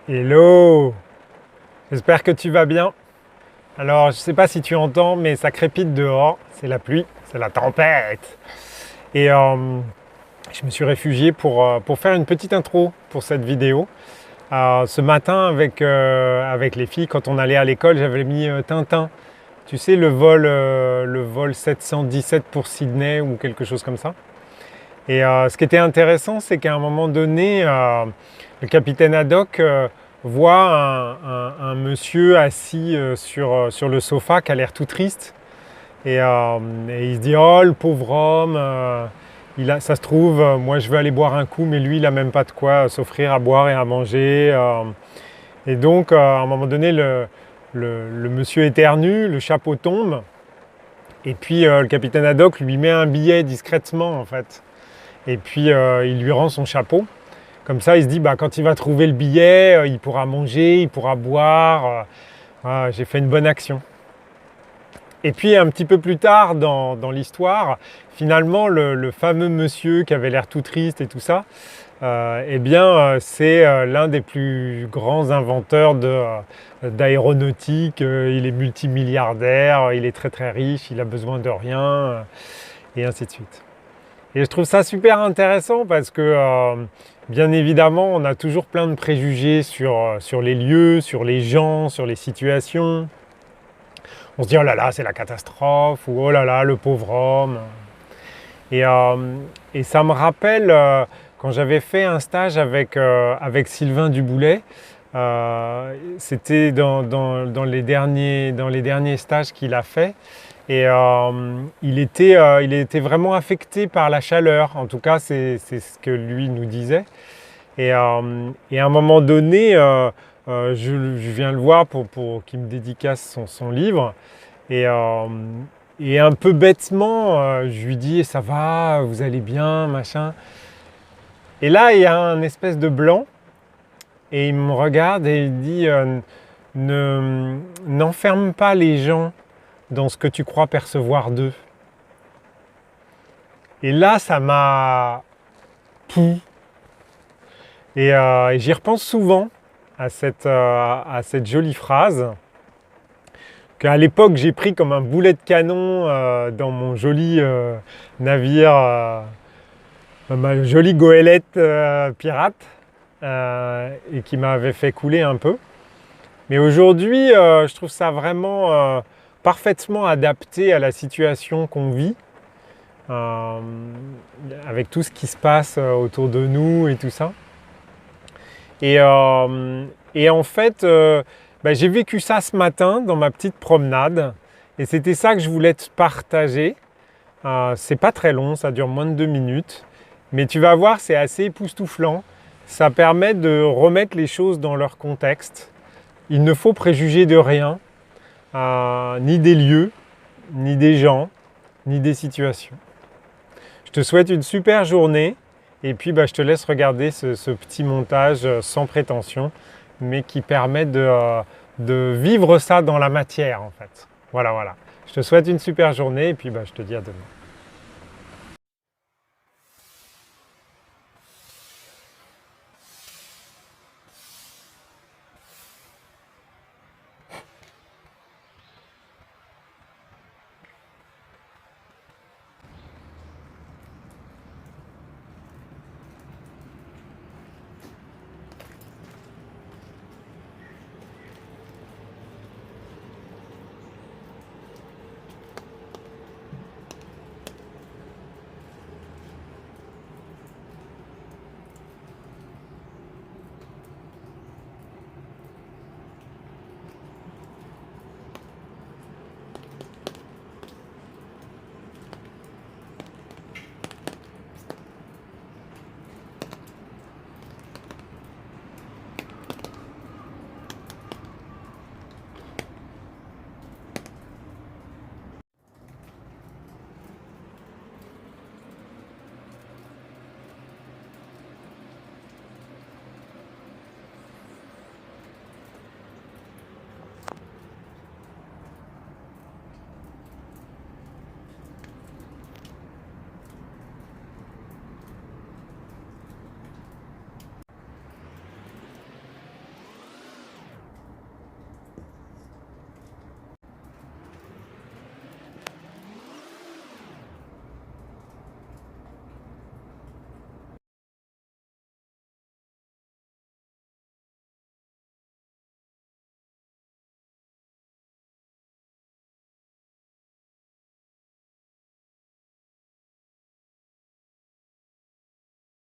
Hello! J'espère que tu vas bien. Alors, je ne sais pas si tu entends, mais ça crépite dehors. C'est la pluie, c'est la tempête. Et je me suis réfugié pour faire une petite intro pour cette vidéo. Ce matin, avec les filles, quand on allait à l'école, j'avais mis Tintin. Tu sais, le vol 717 pour Sydney ou quelque chose comme ça. Et ce qui était intéressant, c'est qu'à un moment donné, le capitaine Haddock voit un monsieur assis sur le sofa qui a l'air tout triste. Et il se dit, oh, le pauvre homme, ça se trouve, moi je veux aller boire un coup, mais lui, il n'a même pas de quoi s'offrir à boire et à manger. Et donc, à un moment donné, le monsieur éternue, le chapeau tombe. Et puis, le capitaine Haddock lui met un billet discrètement, en fait. Et puis, il lui rend son chapeau. Comme ça, il se dit, bah, quand il va trouver le billet, il pourra manger, il pourra boire. Voilà, j'ai fait une bonne action. Et puis, un petit peu plus tard dans l'histoire, finalement, le fameux monsieur qui avait l'air tout triste et tout ça, c'est l'un des plus grands inventeurs d'aéronautique. Il est multimilliardaire, il est très très riche, il a besoin de rien, et ainsi de suite. Et je trouve ça super intéressant parce que, bien évidemment, on a toujours plein de préjugés sur les lieux, sur les gens, sur les situations. On se dit, oh là là, c'est la catastrophe, ou oh là là, le pauvre homme. Et, et ça me rappelle, quand j'avais fait un stage avec Sylvain Duboulet, c'était dans les derniers stages qu'il a fait. Et il était vraiment affecté par la chaleur, en tout cas c'est ce que lui nous disait. Et à un moment donné, je viens le voir pour qu'il me dédicace son livre. Et, et un peu bêtement, je lui dis, ça va, vous allez bien, machin. Et là, il y a un espèce de blanc, et il me regarde et il dit, n'enferme pas les gens dans ce que tu crois percevoir d'eux. Et là, ça m'a... Et j'y repense souvent à cette jolie phrase qu'à l'époque j'ai pris comme un boulet de canon dans mon joli navire, ma jolie goélette pirate, et qui m'avait fait couler un peu. Mais aujourd'hui, je trouve ça vraiment parfaitement adapté à la situation qu'on vit, avec tout ce qui se passe autour de nous et tout ça. Et en fait, j'ai vécu ça ce matin dans ma petite promenade. Et c'était ça que je voulais te partager. C'est pas très long, ça dure moins de 2 minutes. Mais tu vas voir, c'est assez époustouflant. Ça permet de remettre les choses dans leur contexte. Il ne faut préjuger de rien, ni des lieux, ni des gens, ni des situations. Je te souhaite une super journée et puis je te laisse regarder ce petit montage sans prétention, mais qui permet de vivre ça dans la matière en fait. Voilà. Je te souhaite une super journée et puis je te dis à demain.